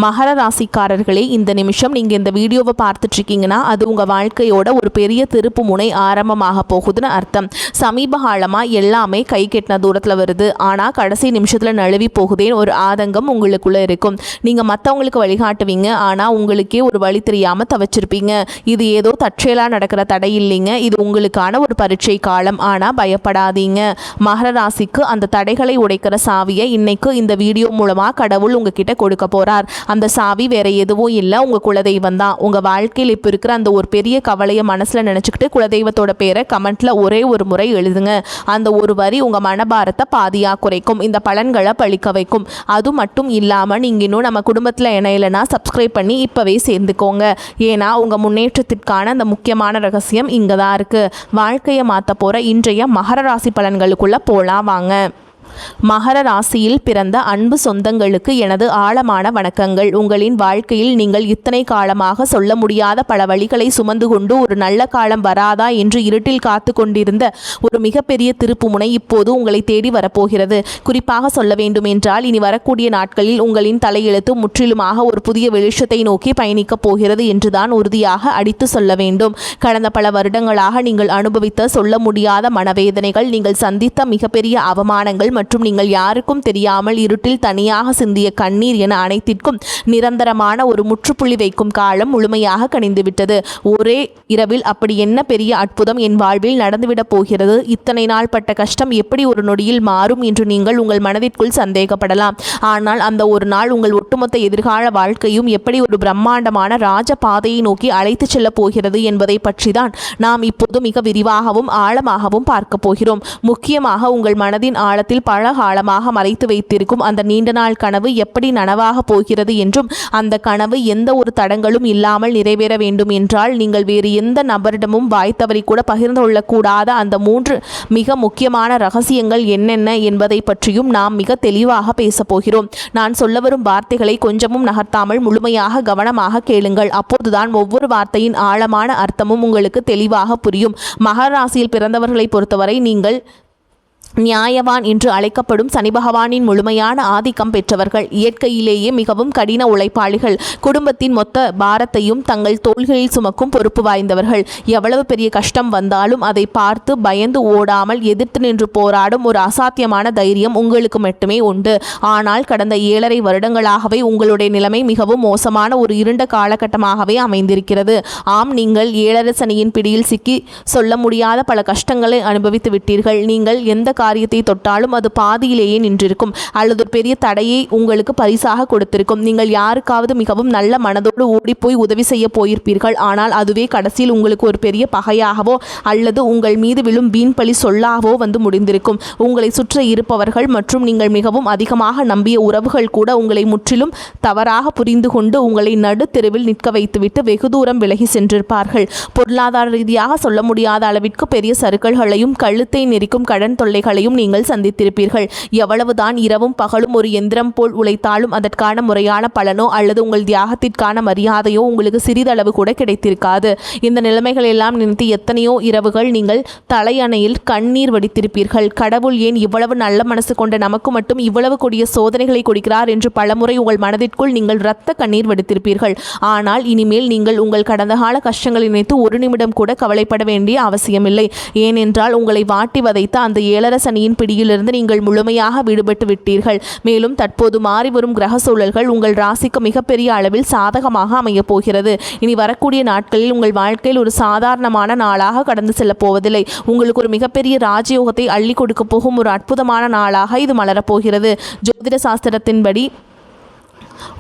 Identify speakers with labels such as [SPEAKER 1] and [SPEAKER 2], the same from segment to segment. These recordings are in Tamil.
[SPEAKER 1] மகர ராசிக்காரர்களே, இந்த நிமிஷம் நீங்கள் இந்த வீடியோவை பார்த்துட்ருக்கீங்கன்னா அது உங்கள் வாழ்க்கையோட ஒரு பெரிய திருப்பு முனை ஆரம்பமாக போகுதுன்னு அர்த்தம். சமீப காலமாக எல்லாமே கை கெட்டின தூரத்தில் வருது, ஆனால் கடைசி நிமிஷத்தில் நழுவி போகுதேன்னு ஒரு ஆதங்கம் உங்களுக்குள்ளே இருக்கும். நீங்கள் மற்றவங்களுக்கு வழிகாட்டுவீங்க, ஆனால் உங்களுக்கே ஒரு வழி தெரியாமல் தவிச்சிருப்பீங்க. இது ஏதோ தற்செயலாக நடக்கிற தடை இல்லைங்க, இது உங்களுக்கான ஒரு பரீட்சை காலம். ஆனால் பயப்படாதீங்க. மகர ராசிக்கு அந்த தடைகளை உடைக்கிற சாவியை இன்னைக்கு இந்த வீடியோ மூலமாக கடவுள் உங்ககிட்ட கொடுக்க போகிறார். அந்த சாவி வேற எதுவும் இல்லை, உங்கள் குலதெய்வம் தான். உங்கள் வாழ்க்கையில் இப்போ இருக்கிற அந்த ஒரு பெரிய கவலையை மனசில் நினச்சிக்கிட்டு குலதெய்வத்தோட பேரை கமெண்ட்டில் ஒரே ஒரு முறை எழுதுங்க. அந்த ஒரு வரி உங்கள் மனபாரத்தை பாதியாக குறைக்கும், இந்த பலன்களை பழிக்க வைக்கும். அது மட்டும் இல்லாமல் நீங்கள் இன்னும் நம்ம குடும்பத்தில் இணையலைன்னா சப்ஸ்கிரைப் பண்ணி இப்போவே சேர்ந்துக்கோங்க. ஏன்னா உங்கள் முன்னேற்றத்திற்கான அந்த முக்கியமான ரகசியம் இங்கே தான் இருக்குது. வாழ்க்கையை மாற்ற போகிற இன்றைய மகர ராசி பலன்களுக்குள்ளே போகலாம் வாங்க. மகர ராசியில் பிறந்த அன்பு சொந்தங்களுக்கு எனது ஆழமான வணக்கங்கள். உங்களின் வாழ்க்கையில் நீங்கள் இத்தனை காலமாக சொல்ல முடியாத பல வழிகளை சுமந்து கொண்டு ஒரு நல்ல காலம் வராதா என்று இருட்டில் காத்து கொண்டிருந்த ஒரு மிகப்பெரிய திருப்புமுனை இப்போது உங்களை தேடி வரப்போகிறது. குறிப்பாக சொல்ல வேண்டும் என்றால் இனி வரக்கூடிய நாட்களில் உங்களின் தலையெழுத்து முற்றிலுமாக ஒரு புதிய வெளிச்சத்தை நோக்கி பயணிக்கப் போகிறது என்றுதான் உறுதியாக அடித்து சொல்ல வேண்டும். கடந்த பல வருடங்களாக நீங்கள் அனுபவித்த சொல்ல முடியாத மனவேதனைகள், நீங்கள் சந்தித்த மிகப்பெரிய அவமானங்கள் மற்றும் நீங்கள் யாருக்கும் தெரியாமல் இருட்டில் தனியாக சிந்திய கண்ணீர் என அனைத்திற்கும் நிரந்தரமான ஒரு முற்றுப்புள்ளி வைக்கும் காலம் முழுமையாக கணிந்துவிட்டது. ஒரே இரவில் அப்படி என்ன பெரிய அற்புதம் என் வாழ்வில் நடந்துவிடப் போகிறது? இத்தனை நாள் பட்ட கஷ்டம் எப்படி ஒரு நொடியில் மாறும் என்று நீங்கள் உங்கள் மனதிற்குள் சந்தேகப்படலாம். ஆனால் அந்த ஒரு நாள் உங்கள் ஒட்டுமொத்த எதிர்கால வாழ்க்கையும் எப்படி ஒரு பிரம்மாண்டமான ராஜ பாதையை நோக்கி அழைத்து செல்லப் போகிறது என்பதை பற்றிதான் நாம் இப்போது மிக விரிவாகவும் ஆழமாகவும் பார்க்க போகிறோம். முக்கியமாக உங்கள் மனதின் ஆழத்தில் பல காலமாக மறைத்து வைத்திருக்கும் அந்த நீண்ட நாள் கனவு எப்படி நனவாக போகிறது என்றும், அந்த கனவு எந்த ஒரு தடங்களும் இல்லாமல் நிறைவேற வேண்டும் என்றால் நீங்கள் வேறு எந்த நபரிடமும் வாய் தவறி கூட பகிர்ந்து கொள்ளக்கூடாத அந்த 3 மிக முக்கியமான ரகசியங்கள் என்னென்ன என்பதை பற்றியும் நாம் மிக தெளிவாக பேசப் போகிறோம். நான் சொல்ல வரும் வார்த்தைகளை கொஞ்சமும் நகர்த்தாமல் முழுமையாக கவனமாக கேளுங்கள். அப்போதுதான் ஒவ்வொரு வார்த்தையின் ஆழமான அர்த்தமும் உங்களுக்கு தெளிவாக புரியும். மகர ராசியில் பிறந்தவர்களை பொறுத்தவரை நீங்கள் நியாயவான் என்று அழைக்கப்படும் சனி பகவானின் முழுமையான ஆதிக்கம் பெற்றவர்கள். இயற்கையிலேயே மிகவும் கடின உழைப்பாளிகள். குடும்பத்தின் மொத்த பாரத்தையும் தங்கள் தோள்களில் சுமக்கும் பொறுப்பு வாய்ந்தவர்கள். எவ்வளவு பெரிய கஷ்டம் வந்தாலும் அதை பார்த்து பயந்து ஓடாமல் எதிர்த்து நின்று போராடும் ஒரு அசாத்தியமான தைரியம் உங்களுக்கு மட்டுமே உண்டு. ஆனால் கடந்த 7.5 வருடங்களாகவே உங்களுடைய நிலைமை மிகவும் மோசமான ஒரு இருண்ட காலகட்டமாகவே அமைந்திருக்கிறது. ஆம், நீங்கள் 7.5 சனியின் பிடியில் சிக்கி சொல்ல முடியாத பல கஷ்டங்களை அனுபவித்து விட்டீர்கள். நீங்கள் எந்த காரியத்தை தொட்டாலும் அது பாதியிலேயே நின்றிருக்கும், அல்லது ஒரு பெரிய தடையை உங்களுக்கு பரிசாக கொடுத்திருக்கும். நீங்கள் யாருக்காவது மிகவும் நல்ல மனதோடு ஓடிப்போய் உதவி செய்ய போயிருப்பீர்கள். ஆனால் அதுவே கடைசியில் உங்களுக்கு ஒரு பெரிய பகையாகவோ அல்லது உங்கள் மீது விழும் வீண் பழி சொல்லாகவோ வந்து முடிந்திருக்கும். உங்களை சுற்றி இருப்பவர்கள் மற்றும் நீங்கள் மிகவும் அதிகமாக நம்பிய உறவுகள் கூட உங்களை முற்றிலும் தவறாக புரிந்து கொண்டு உங்களை நடு தெருவில் நிற்க வைத்துவிட்டு வெகு தூரம் விலகி சென்றிருப்பார்கள். பொருளாதார ரீதியாக சொல்ல முடியாத அளவிற்கு பெரிய சறுக்கல்களையும் கழுத்தை நெரிக்கும் கடன் தொல்லைகள் நீங்கள் சந்தித்திருப்பீர்கள். எவ்வளவுதான் இரவும் பகலும் ஒரு எந்திரம் போல் உழைத்தாலும் அதற்கான முறையான பலனோ அல்லது உங்கள் தியாகத்திற்கான மரியாதையோ உங்களுக்கு சிறிதளவு கூட கிடைத்திருக்காது. இந்த நிலைமைகள் எல்லாம் நினைத்து எத்தனையோ இரவுகள் நீங்கள் தலையணையில் கண்ணீர் வடித்திருப்பீர்கள். கடவுள் ஏன் இவ்வளவு நல்ல மனசு கொண்ட நமக்கு மட்டும் இவ்வளவு கொடிய சோதனைகளை கொடுக்கிறார் என்று பலமுறை உங்கள் மனதிற்குள் நீங்கள் இரத்த கண்ணீர் வடித்திருப்பீர்கள். ஆனால் இனிமேல் நீங்கள் உங்கள் கடந்த கால கஷ்டங்களை நினைத்து ஒரு நிமிடம் கூட கவலைப்பட வேண்டிய அவசியமில்லை. ஏனென்றால் உங்களை வாட்டி வதைத்த அந்த 7.5 சனியின் பிடியிலிருந்து நீங்கள் முழுமையாக விடுபட்டு விட்டீர்கள். மேலும் தற்போது மாறி வரும் கிரக சூழல்கள் உங்கள் ராசிக்கு மிகப்பெரிய அளவில் சாதகமாக அமையப் போகிறது. இனி வரக்கூடிய நாட்களில் உங்கள் வாழ்க்கையில் ஒரு சாதாரணமான நாளாக கடந்து செல்லப் போவதில்லை. உங்களுக்கு ஒரு மிகப்பெரிய ராஜயோகத்தை அள்ளி கொடுக்க போகும் ஒரு அற்புதமான நாளாக இது மலரப்போகிறது. ஜோதிட சாஸ்திரத்தின்படி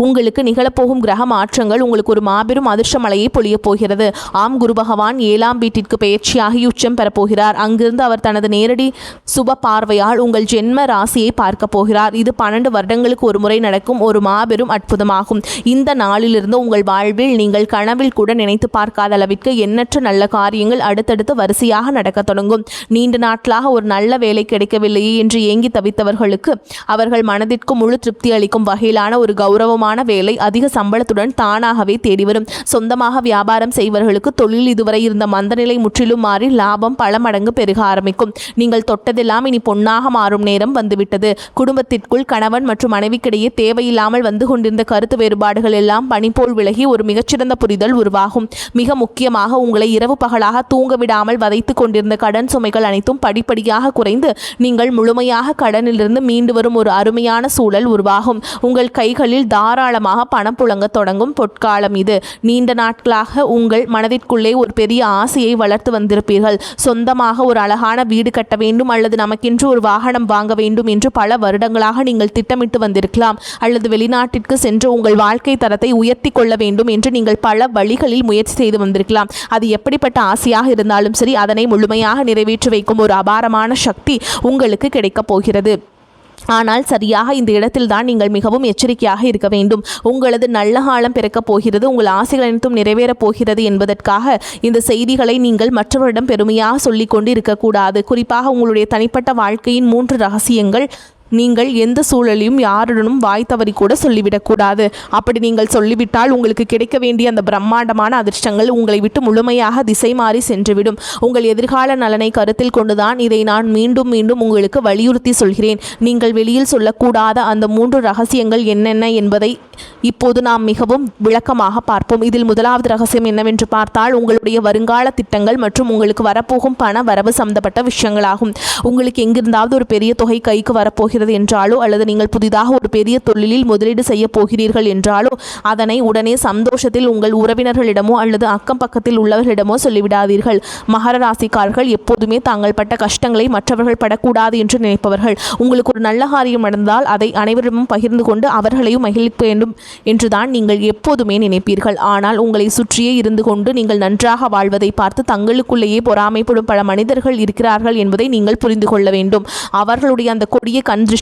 [SPEAKER 1] உங்களுக்கு நிகழப்போகும் கிரக மாற்றங்கள் உங்களுக்கு ஒரு மாபெரும் அதிர்ஷ்ட மலையை பொழியப் போகிறது. ஆம், குரு பகவான் 7ஆம் வீட்டிற்கு பெயர்ச்சியாகி உச்சம் பெறப்போகிறார். அங்கிருந்து அவர் தனது நேரடி சுப பார்வையால் உங்கள் ஜென்ம ராசியை பார்க்க போகிறார். இது 12 வருடங்களுக்கு ஒரு முறை நடக்கும் ஒரு மாபெரும் அற்புதமாகும். இந்த நாளிலிருந்து உங்கள் வாழ்வில் நீங்கள் கனவில் கூட நினைத்து பார்க்காத அளவிற்கு எண்ணற்ற நல்ல காரியங்கள் அடுத்தடுத்து வரிசையாக நடக்க தொடங்கும். நீண்ட நாட்களாக ஒரு நல்ல வேலை கிடைக்கவில்லையே என்று ஏங்கி தவித்தவர்களுக்கு அவர்கள் மனதிற்கு முழு திருப்தி அளிக்கும் வகையிலான ஒரு கௌரவ கௌரவமான வேலை அதிக சம்பளத்துடன் தானாகவே தேடி வரும். சொந்தமாக வியாபாரம் செய்வர்களுக்கு தொழில் இதுவரை இருந்த மந்தநிலை முற்றிலும் மாறி லாபம் பல மடங்கு பெருக ஆரம்பிக்கும். நீங்கள் தொட்டதெல்லாம் இனி பொன்னாக மாறும் நேரம் வந்துவிட்டது. குடும்பத்திற்குள் கணவன் மற்றும் மனைவிக்கிடையே தேவையில்லாமல் வந்து கொண்டிருந்த கருத்து வேறுபாடுகள் எல்லாம் பனிபோல் விலகி ஒரு மிகச்சிறந்த புரிதல் உருவாகும். மிக முக்கியமாக உங்களை இரவு பகலாக தூங்க விடாமல் வதைத்து கொண்டிருந்த கடன் சுமைகள் அனைத்தும் படிப்படியாக குறைந்து நீங்கள் முழுமையாக கடனிலிருந்து மீண்டு வரும் ஒரு அருமையான சூழல் உருவாகும். உங்கள் கைகளில் தாராளமாக பணம் புழங்க தொடங்கும் பொற்காலம் இது. நீண்ட நாட்களாக உங்கள் மனதிற்குள்ளே ஒரு பெரிய ஆசையை வளர்த்து வந்திருப்பீர்கள். சொந்தமாக ஒரு அழகான வீடு கட்ட வேண்டும் அல்லது நமக்கென்று ஒரு வாகனம் வாங்க வேண்டும் என்று பல வருடங்களாக நீங்கள் திட்டமிட்டு வந்திருக்கலாம். அல்லது வெளிநாட்டிற்கு சென்று உங்கள் வாழ்க்கை தரத்தை உயர்த்தி கொள்ள வேண்டும் என்று நீங்கள் பல வழிகளில் முயற்சி செய்து வந்திருக்கலாம். அது எப்படிப்பட்ட ஆசையாக இருந்தாலும் சரி, அதனை முழுமையாக நிறைவேற்றி வைக்கும் ஒரு அபாரமான சக்தி உங்களுக்கு கிடைக்கப் போகிறது. ஆனால் சரியாக இந்த இடத்தில்தான் நீங்கள் மிகவும் எச்சரிக்கையாக இருக்க வேண்டும். உங்களது நல்ல காலம் பிறக்கப் போகிறது, உங்கள் ஆசைகள் அனைத்தும் நிறைவேறப் போகிறது என்பதற்காக இந்த செய்திகளை நீங்கள் மற்றவரிடம் பெருமையாக சொல்லிக்கொண்டு இருக்கக்கூடாது. குறிப்பாக உங்களுடைய தனிப்பட்ட வாழ்க்கையின் 3 ரகசியங்கள் நீங்கள் எந்த சூழலையும் யாருடனும் வாய் தவறி கூட சொல்லிவிடக்கூடாது. அப்படி நீங்கள் சொல்லிவிட்டால் உங்களுக்கு கிடைக்க வேண்டிய அந்த பிரம்மாண்டமான அதிர்ஷ்டங்கள் உங்களை விட்டு முழுமையாக திசை மாறி சென்றுவிடும். உங்கள் எதிர்கால நலனை கருத்தில் கொண்டுதான் இதை நான் மீண்டும் மீண்டும் உங்களுக்கு வலியுறுத்தி சொல்கிறேன். நீங்கள் வெளியில் சொல்லக்கூடாத அந்த 3 ரகசியங்கள் என்னென்ன என்பதை இப்போது நாம் மிகவும் விளக்கமாக பார்ப்போம். இதில் முதலாவது ரகசியம் என்னவென்று பார்த்தால், உங்களுடைய வருங்கால திட்டங்கள் மற்றும் உங்களுக்கு வரப்போகும் பண வரவு சம்பந்தப்பட்ட விஷயங்களாகும். உங்களுக்கு எங்கிருந்தாவது ஒரு பெரிய தொகை கைக்கு வரப்போகிறது என்றாலோ அல்லது நீங்கள் புதிதாக ஒரு பெரிய தொழிலில் முதலீடு செய்ய போகிறீர்கள் என்றாலோ அதனை உடனே சந்தோஷத்தில் உங்கள் உறவினர்களிடமோ அல்லது அக்கம் பக்கத்தில் உள்ளவர்களிடமோ சொல்லிவிடாதீர்கள். மகர ராசிக்காரர்கள் எப்போதுமே தாங்கள் பட்ட கஷ்டங்களை மற்றவர்கள் படக்கூடாது என்று நினைப்பவர்கள். உங்களுக்கு ஒரு நல்ல காரியம் நடந்தால் அதை அனைவரிடமும் பகிர்ந்து கொண்டு அவர்களையும் மகிழ்க்க வேண்டும் என்றுதான் நீங்கள் எப்போதுமே நினைப்பீர்கள். ஆனால் உங்களை சுற்றியே இருந்து கொண்டு நீங்கள் நன்றாக வாழ்வதை பார்த்து தங்களுக்குள்ளேயே பொறாமைப்படும் பல மனிதர்கள் இருக்கிறார்கள் என்பதை நீங்கள் புரிந்து கொள்ள வேண்டும். அவர்களுடைய அந்த கொடிய கண்திருஷ்டி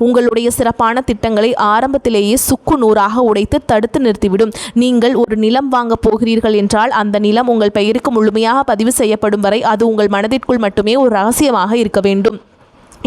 [SPEAKER 1] உங்களுடைய சிறப்பான திட்டங்களை ஆரம்பத்திலேயே சுக்கு நூறாக உடைத்து தடுத்து நிறுத்திவிடும். நீங்கள் ஒரு நிலம் வாங்க போகிறீர்கள் என்றால் அந்த நிலம் உங்கள் பெயருக்கு முழுமையாக பதிவு செய்யப்படும் வரை அது உங்கள் மனதிற்குள் மட்டுமே ஒரு ரகசியமாக இருக்க வேண்டும்.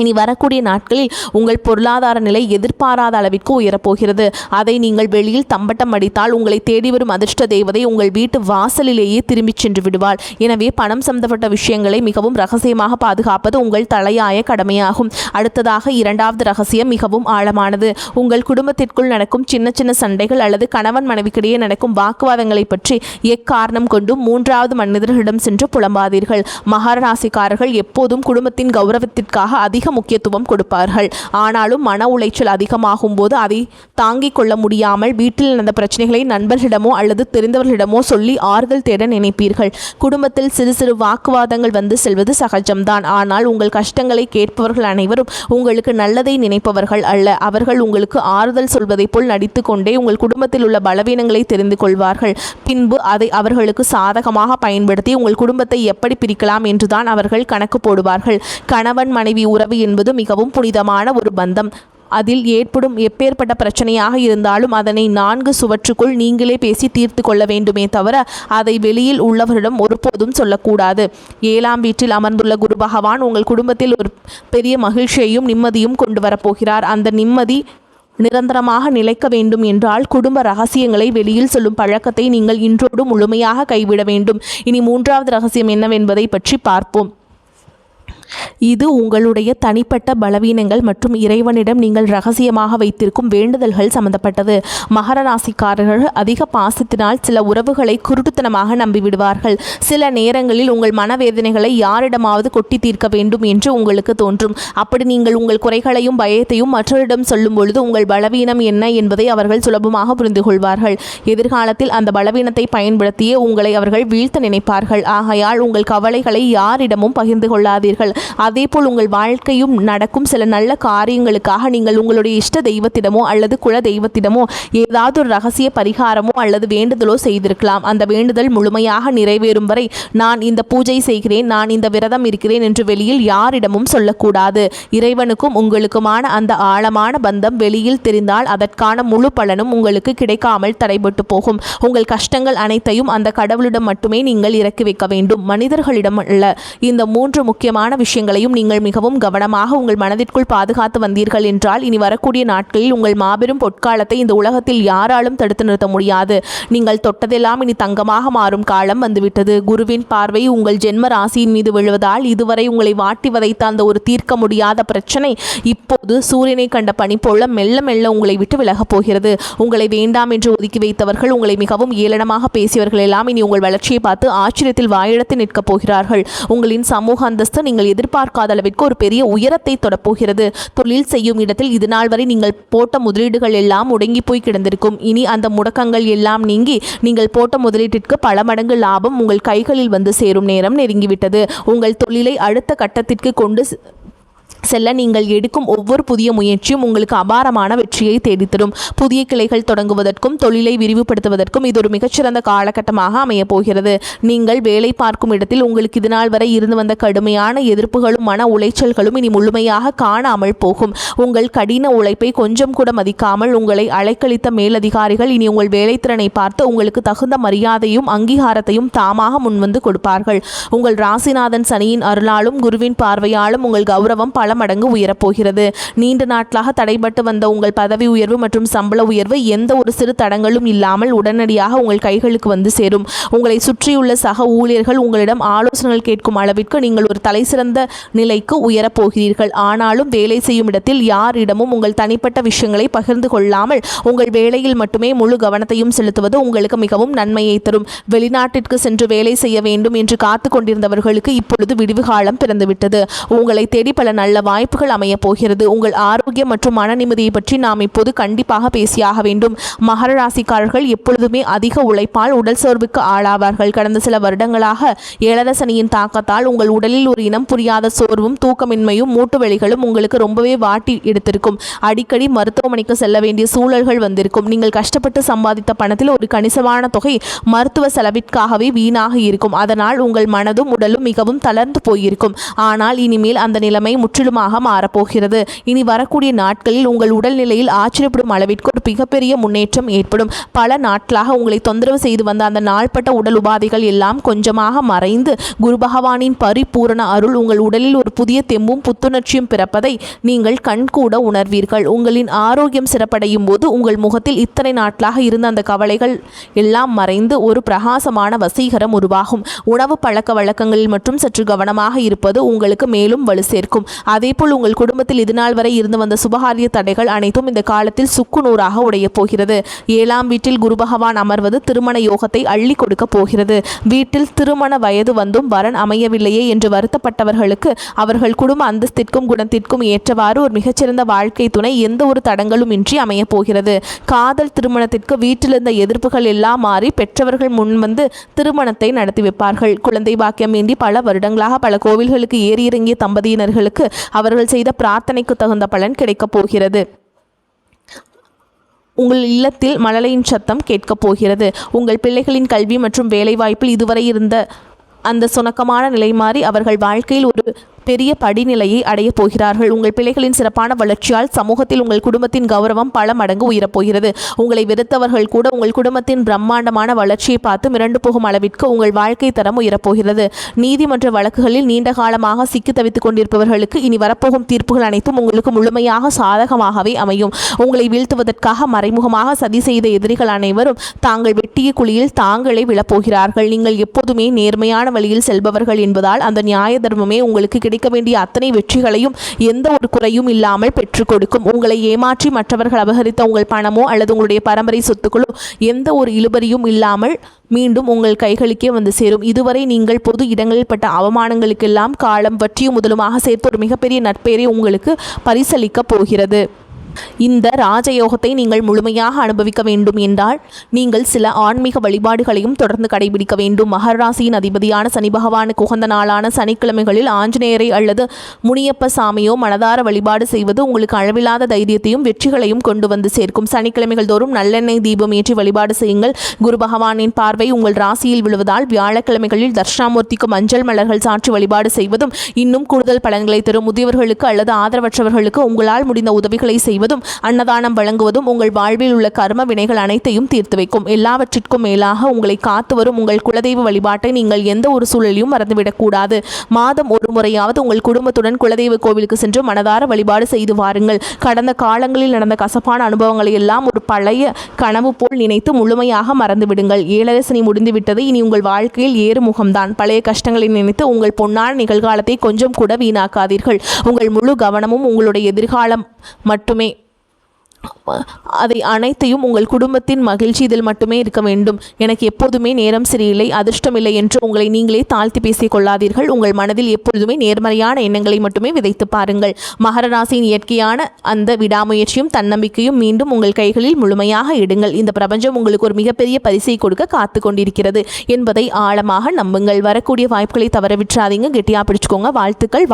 [SPEAKER 1] இனி வரக்கூடிய நாட்களில் உங்கள் பொருளாதார நிலை எதிர்பாராத அளவிற்கு உயரப்போகிறது. அதை நீங்கள் வெளியில் தம்பட்டம் அடித்தால் உங்களை தேடி வரும் அதிர்ஷ்ட தேவதை உங்கள் வீட்டு வாசலிலேயே திரும்பிச் சென்று விடுவாள். எனவே பணம் சம்பந்தப்பட்ட விஷயங்களை மிகவும் ரகசியமாக பாதுகாப்பது உங்கள் தலையாய கடமையாகும். அடுத்ததாக 2வது ரகசியம் மிகவும் ஆழமானது. உங்கள் குடும்பத்திற்குள் நடக்கும் சின்ன சின்ன சண்டைகள் அல்லது கணவன் மனைவிக்கிடையே நடக்கும் வாக்குவாதங்களை பற்றி எக்காரணம் கொண்டும் 3வது மனிதர்களிடம் சென்று புலம்பாதீர்கள். மகர ராசிக்காரர்கள் எப்போதும் குடும்பத்தின் கௌரவத்திற்காக அதிக முக்கியத்துவம் கொடுப்பார்கள். ஆனாலும் மன உளைச்சல் அதிகமாகும் போது அதை தாங்கிக் கொள்ள முடியாமல் வீட்டில் நடந்த பிரச்சனைகளை நண்பர்களிடமோ அல்லது தெரிந்தவர்களிடமோ சொல்லி ஆறுதல் தேட நினைப்பீர்கள். குடும்பத்தில் சிறு சிறு வாக்குவாதங்கள் வந்து செல்வது சகஜம்தான். ஆனால் உங்கள் கஷ்டங்களை கேட்பவர்கள் அனைவரும் உங்களுக்கு நல்லதை நினைப்பவர்கள் அல்ல. அவர்கள் உங்களுக்கு ஆறுதல் சொல்வதை போல் நடித்து கொண்டே உங்கள் குடும்பத்தில் உள்ள பலவீனங்களை தெரிந்து கொள்வார்கள். பின்பு அதை அவர்களுக்கு சாதகமாக பயன்படுத்தி உங்கள் குடும்பத்தை எப்படி பிரிக்கலாம் என்றுதான் அவர்கள் கணக்கு போடுவார்கள். கணவன் மனைவி உறவு என்பது மிகவும் புனிதமான ஒரு பந்தம். அதில் ஏற்படும் எப்பேற்பட்ட பிரச்சனையாக இருந்தாலும் அதனை 4 சுவற்றுக்குள் நீங்களே பேசி தீர்த்து கொள்ள வேண்டுமே தவிர அதை வெளியில் உள்ளவரிடம் ஒருபோதும் சொல்லக்கூடாது. 7ஆம் வீட்டில் அமர்ந்துள்ள குரு பகவான் உங்கள் குடும்பத்தில் ஒரு பெரிய மகிழ்ச்சியையும் நிம்மதியும் கொண்டு வரப்போகிறார். அந்த நிம்மதி நிரந்தரமாக நிலைக்க வேண்டும் என்றால் குடும்ப ரகசியங்களை வெளியில் சொல்லும் பழக்கத்தை நீங்கள் இன்றோடு முழுமையாக கைவிட வேண்டும். இனி 3வது ரகசியம் என்னவென்பதை பற்றி பார்ப்போம். இது உங்களுடைய தனிப்பட்ட பலவீனங்கள் மற்றும் இறைவனிடம் நீங்கள் ரகசியமாக வைத்திருக்கும் வேண்டுதல்கள் சம்பந்தப்பட்டது. மகர ராசிக்காரர்கள் அதிக பாசத்தினால் சில உறவுகளை குருட்டுத்தனமாக நம்பிவிடுவார்கள். சில நேரங்களில் உங்கள் மனவேதனைகளை யாரிடமாவது கொட்டி தீர்க்க வேண்டும் என்று உங்களுக்கு தோன்றும். அப்படி நீங்கள் உங்கள் குறைகளையும் பயத்தையும் மற்றவரிடம் சொல்லும் பொழுது உங்கள் பலவீனம் என்ன என்பதை அவர்கள் சுலபமாக புரிந்து கொள்வார்கள். எதிர்காலத்தில் அந்த பலவீனத்தை பயன்படுத்தியே உங்களை அவர்கள் வீழ்த்த நினைப்பார்கள். ஆகையால் உங்கள் கவலைகளை யாரிடமும் பகிர்ந்து கொள்ளாதீர்கள். அதேபோல் உங்கள் வாழ்க்கையும் நடக்கும் சில நல்ல காரியங்களுக்காக நீங்கள் உங்களுடைய இஷ்ட தெய்வத்திடமோ அல்லது குல தெய்வத்திடமோ ஏதாவது ஒரு ரகசிய பரிகாரமோ அல்லது வேண்டுதலோ செய்திருக்கலாம். அந்த வேண்டுதல் முழுமையாக நிறைவேறும் வரை நான் இந்த பூஜை செய்கிறேன், நான் இந்த விரதம் இருக்கிறேன் என்று வெளியில் யாரிடமும் சொல்லக்கூடாது. இறைவனுக்கும் உங்களுக்குமான அந்த ஆழமான பந்தம் வெளியில் தெரிந்தால் அதற்கான முழு பலனும் உங்களுக்கு கிடைக்காமல் தடைபட்டு போகும். உங்கள் கஷ்டங்கள் அனைத்தையும் அந்த கடவுளிடம் மட்டுமே நீங்கள் இறக்கி வைக்க வேண்டும், மனிதர்களிடம் அல்ல. இந்த 3 முக்கியமான விஷயங்களையும் நீங்கள் மிகவும் கவனமாக உங்கள் மனதிற்குள் பாதுகாத்து வந்தீர்கள் என்றால் இனி வரக்கூடிய நாட்களில் உங்கள் மாபெரும் பொற்காலத்தை இந்த உலகத்தில் யாராலும் தடுத்து நிறுத்த முடியாது. நீங்கள் தொட்டதெல்லாம் இனி தங்கமாக மாறும் காலம் வந்துவிட்டது. குருவின் பார்வை உங்கள் ஜென்ம ராசியின் மீது விழுவதால் இதுவரை உங்களை வாட்டி வதைத்த அந்த ஒரு தீர்க்க முடியாத பிரச்சனை இப்போது சூரியனை கண்ட பனி போல மெல்ல மெல்ல உங்களை விட்டு விலகப் போகிறது. உங்களை வேண்டாம் என்று ஒதுக்கி வைத்தவர்கள், உங்களை மிகவும் ஏளனமாக பேசியவர்கள் எல்லாம் இனி உங்கள் வளர்ச்சியை பார்த்து ஆச்சரியத்தில் வாயிழத்து நிற்கப் போகிறார்கள். உங்களின் சமூக அந்தஸ்து நீங்கள் எதிர்பார்க்காத அளவிற்கு ஒரு பெரிய உயரத்தை தொடப்போகிறது. தொழில் செய்யும் இடத்தில் இது நாள் வரை நீங்கள் போட்ட முதலீடுகள் எல்லாம் முடங்கி போய் கிடந்திருக்கும். இனி அந்த முடக்கங்கள் எல்லாம் நீங்கி நீங்கள் போட்ட முதலீட்டிற்கு பல மடங்கு லாபம் உங்கள் கைகளில் வந்து சேரும் நேரம் நெருங்கிவிட்டது. உங்கள் தொழிலை அடுத்த கட்டத்திற்கு கொண்டு செல்ல நீங்கள் எடுக்கும் ஒவ்வொரு புதிய முயற்சியும் உங்களுக்கு அபாரமான வெற்றியை தேடித்தரும். புதிய கிளைகள் தொடங்குவதற்கும் தொழிலை விரிவுபடுத்துவதற்கும் இது ஒரு மிகச்சிறந்த காலகட்டமாக அமையப் போகிறது. நீங்கள் வேலை பார்க்கும் இடத்தில் உங்களுக்கு இதுநாள் வரை இருந்து வந்த கடுமையான எதிர்ப்புகளும் மன உளைச்சல்களும் இனி முழுமையாக காணாமல் போகும். உங்கள் கடின உழைப்பை கொஞ்சம் கூட மதிக்காமல் உங்களை அலைக்கழித்த மேலதிகாரிகள் இனி உங்கள் வேலைத்திறனை பார்த்து உங்களுக்கு தகுந்த மரியாதையும் அங்கீகாரத்தையும் தாமாக முன்வந்து கொடுப்பார்கள். உங்கள் ராசிநாதன் சனியின் அருளாலும் குருவின் பார்வையாலும் உங்கள் கௌரவம் பல மடங்கு உயரப்போகிறது. நீண்ட நாட்களாக தடைபட்டு வந்த உங்கள் பதவி உயர்வு மற்றும் சம்பள உயர்வு எந்த ஒரு சிறு தடங்களும் இல்லாமல் உடனடியாக உங்கள் கைகளுக்கு வந்து சேரும். உங்களை சுற்றியுள்ள சக ஊழியர்கள் உங்களிடம் ஆலோசனைகள் கேட்கும் அளவிற்கு நீங்கள் ஒரு தலைசிறந்த நிலைக்கு உயரப்போகிறீர்கள். ஆனாலும் வேலை செய்யும் இடத்தில் யாரிடமும் உங்கள் தனிப்பட்ட விஷயங்களை பகிர்ந்து கொள்ளாமல் உங்கள் வேலையில் மட்டுமே முழு கவனத்தையும் செலுத்துவது உங்களுக்கு மிகவும் நன்மையை தரும். வெளிநாட்டிற்கு சென்று வேலை செய்ய வேண்டும் என்று காத்து கொண்டிருந்தவர்களுக்கு இப்பொழுது விடிவு காலம் பிறந்துவிட்டது. உங்களை தேடி பல நல்ல வாய்ப்புகள் அமைய போகிறது. உங்கள் ஆரோக்கியம் மற்றும் மன நிம்மதியை பற்றி நாம் இப்போது கண்டிப்பாக பேசியாக வேண்டும். மகர ராசிக்காரர்கள் எப்பொழுதுமே அதிக உழைப்பால் உடல் சோர்வுக்கு ஆளாவார்கள். கடந்த சில வருடங்களாக ஏழரை சனியின் தாக்கத்தால் உங்கள் உடலில் ஒரு இனம் புரியாத சோர்வும் தூக்கமின்மையும் மூட்டு வலிகளும் உங்களுக்கு ரொம்பவே வாட்டி எடுத்திருக்கும். அடிக்கடி மருத்துவமனைக்கு செல்ல வேண்டிய சூழல்கள் வந்திருக்கும். நீங்கள் கஷ்டப்பட்டு சம்பாதித்த பணத்தில் ஒரு கணிசமான தொகை மருத்துவ செலவிற்காகவே வீணாக இருக்கும். அதனால் உங்கள் மனதும் உடலும் மிகவும் தளர்ந்து போயிருக்கும். ஆனால் இனிமேல் அந்த நிலைமை முற்றிலுமாக மாறப்போகிறது. இனி வரக்கூடிய நாட்களில் உங்கள் உடல்நிலையில் ஆச்சரியப்படும் அளவிற்கு ஒரு மிகப்பெரிய முன்னேற்றம் ஏற்படும். பல நாட்களாக உங்களை தொந்தரவு செய்து வந்த அந்த நாள்பட்ட உடல் உபாதைகள் எல்லாம் கொஞ்சமாக மறைந்து குரு பகவானின் பரிபூரண அருள் உங்கள் உடலில் ஒரு புதிய தெம்பும் புத்துணர்ச்சியும் பிறப்பதை நீங்கள் கண்கூட உணர்வீர்கள். உங்களின் ஆரோக்கியம் சிறப்படையும் போது உங்கள் முகத்தில் இத்தனை நாட்களாக இருந்த அந்த கவலைகள் எல்லாம் மறைந்து ஒரு பிரகாசமான வசீகரம் உருவாகும். உணவு பழக்க வழக்கங்களில் மட்டும் சற்று கவனமாக இருப்பது உங்களுக்கு மேலும் வலு சேர்க்கும். அதேபோல் உங்கள் குடும்பத்தில் இதுநாள் வரை இருந்து வந்த சுபகாரிய தடைகள் அனைத்தும் இந்த காலத்தில் சுக்கு நூறாக உடைய போகிறது. 7ஆம் வீட்டில் குரு பகவான் அமர்வது திருமண யோகத்தை அள்ளி கொடுக்க போகிறது. வீட்டில் திருமண வயது வந்தும் வரன் அமையவில்லையே என்று வருத்தப்பட்டவர்களுக்கு அவர்கள் குடும்ப அந்தஸ்திற்கும் குணத்திற்கும் ஏற்றவாறு ஒரு மிகச்சிறந்த வாழ்க்கை துணை எந்த ஒரு தடங்களும் இன்றி அமைய போகிறது. காதல் திருமணத்திற்கு வீட்டிலிருந்த எதிர்ப்புகள் எல்லாம் மாறி பெற்றவர்கள் முன்வந்து திருமணத்தை நடத்தி வைப்பார்கள். குழந்தை பாக்கியம் வேண்டி பல வருடங்களாக பல கோவில்களுக்கு ஏறி இறங்கிய தம்பதியினர்களுக்கு அவர்கள் செய்த பிரார்த்தனைக்கு தகுந்த பலன் கிடைக்கப் போகிறது. உங்கள் இல்லத்தில் மழலையின் சத்தம் கேட்கப் போகிறது. உங்கள் பிள்ளைகளின் கல்வி மற்றும் வேலைவாய்ப்பில் இதுவரை இருந்த அந்த சுணக்கமான நிலை மாறி அவர்கள் வாழ்க்கையில் ஒரு பெரிய படிநிலையை அடைய போகிறார்கள். உங்கள் பிள்ளைகளின் சிறப்பான வளர்ச்சியால் சமூகத்தில் உங்கள் குடும்பத்தின் கௌரவம் பல மடங்கு உயரப்போகிறது. உங்களை வெறுத்தவர்கள் கூட உங்கள் குடும்பத்தின் பிரம்மாண்டமான வளர்ச்சியை பார்த்து மிரண்டு போகும் அளவிற்கு உங்கள் வாழ்க்கை தரம் உயரப்போகிறது. நீதிமன்ற வழக்குகளில் நீண்ட காலமாக சிக்கி தவித்துக் கொண்டிருப்பவர்களுக்கு இனி வரப்போகும் தீர்ப்புகள் அனைத்தும் உங்களுக்கு முழுமையாக சாதகமாகவே அமையும். உங்களை வீழ்த்துவதற்காக மறைமுகமாக சதி செய்த எதிரிகள் அனைவரும் தாங்கள் வெட்டிய குழியில் தாங்களே விழப்போகிறார்கள். நீங்கள் எப்போதுமே நேர்மையான வழியில் செல்பவர்கள் என்பதால் அந்த நியாய தர்மமே உங்களுக்கு கிடைக்க வேண்டிய அத்தனை வெற்றிகளையும் எந்த ஒரு குறையும் இல்லாமல் பெற்றுக் கொடுக்கும். உங்களை ஏமாற்றி மற்றவர்கள் அபகரித்த உங்கள் பணமோ அல்லது உங்களுடைய பரம்பரை சொத்துக்களோ எந்த ஒரு இழுபறியும் இல்லாமல் மீண்டும் உங்கள் கைகளுக்கே வந்து சேரும். இதுவரை நீங்கள் பொது இடங்களில் பட்ட அவமானங்களுக்கெல்லாம் காலம் வற்றியும் முதலுமாக சேர்த்து ஒரு மிகப்பெரிய நற்பெயரை உங்களுக்கு பரிசளிக்கப் போகிறது. இந்த ராஜயோகத்தை நீங்கள் முழுமையாக அனுபவிக்க வேண்டும் என்றால் நீங்கள் சில ஆன்மீக வழிபாடுகளையும் தொடர்ந்து கடைபிடிக்க வேண்டும். மகர ராசியின் அதிபதியான சனி பகவானுக்கு உகந்த நாளான சனிக்கிழமைகளில் ஆஞ்சநேயரை அல்லது முனியப்ப சாமியோ மனதார வழிபாடு செய்வது உங்களுக்கு அளவில்லாத தைரியத்தையும் வெற்றிகளையும் கொண்டு வந்து சேர்க்கும். சனிக்கிழமைகள் தோறும் நல்லெண்ணெய் தீபம் ஏற்றி வழிபாடு செய்யுங்கள். குரு பகவானின் பார்வை உங்கள் ராசியில் விழுவதால் வியாழக்கிழமைகளில் தட்சிணாமூர்த்திக்கு மஞ்சள் மலர்கள் சாற்றி வழிபாடு செய்வதும் இன்னும் கூடுதல் பலன்களை தரும். முதியவர்களுக்கு அல்லது ஆதரவற்றவர்களுக்கு உங்களால் முடிந்த உதவிகளை செய்வது செய்வதும் அன்னதானம் வழங்குவதும் உங்கள் வாழ்வில் உள்ள கர்ம வினைகள் அனைத்தையும் தீர்த்து வைக்கும். எல்லாவற்றிற்கும் மேலாக உங்களை காத்து வரும் உங்கள் குலதெய்வ வழிபாட்டை நீங்கள் எந்த ஒரு சூழலையும் மறந்துவிடக்கூடாது. மாதம் ஒரு முறையாவது உங்கள் குடும்பத்துடன் குலதெய்வ கோவிலுக்கு சென்று மனதார வழிபாடு செய்து வாருங்கள். கடந்த காலங்களில் நடந்த கசப்பான அனுபவங்களை எல்லாம் ஒரு பழைய கனவு போல் நினைத்து முழுமையாக மறந்துவிடுங்கள். 7 சனி முடிந்துவிட்டது. இனி உங்கள் வாழ்க்கையில் ஏறுமுகம்தான். பழைய கஷ்டங்களை நினைத்து உங்கள் பொன்னான நிகழ்காலத்தை கொஞ்சம் கூட வீணாக்காதீர்கள். உங்கள் முழு கவனமும் உங்களுடைய எதிர்காலம் மட்டுமே. அதை அனைத்தையும் உங்கள் குடும்பத்தின் மகிழ்ச்சி இதில் மட்டுமே இருக்க வேண்டும். எனக்கு எப்போதுமே நேரம் சரியில்லை, அதிர்ஷ்டமில்லை என்று உங்களை நீங்களே தாழ்த்தி பேசிக் கொள்ளாதீர்கள். உங்கள் மனதில் எப்பொழுதுமே நேர்மறையான எண்ணங்களை மட்டுமே விதைத்து பாருங்கள். மகர ராசியின் இயற்கையான அந்த விடாமுயற்சியும் தன்னம்பிக்கையும் மீண்டும் உங்கள் கைகளில் முழுமையாக இடுங்கள். இந்த பிரபஞ்சம் உங்களுக்கு ஒரு மிகப்பெரிய பரிசை கொடுக்க காத்து கொண்டிருக்கிறது என்பதை ஆழமாக நம்புங்கள். வரக்கூடிய வாய்ப்புகளை தவற விட்டுறாதீங்க. கெட்டியா பிடிச்சுக்கோங்க. வாழ்த்துக்கள்.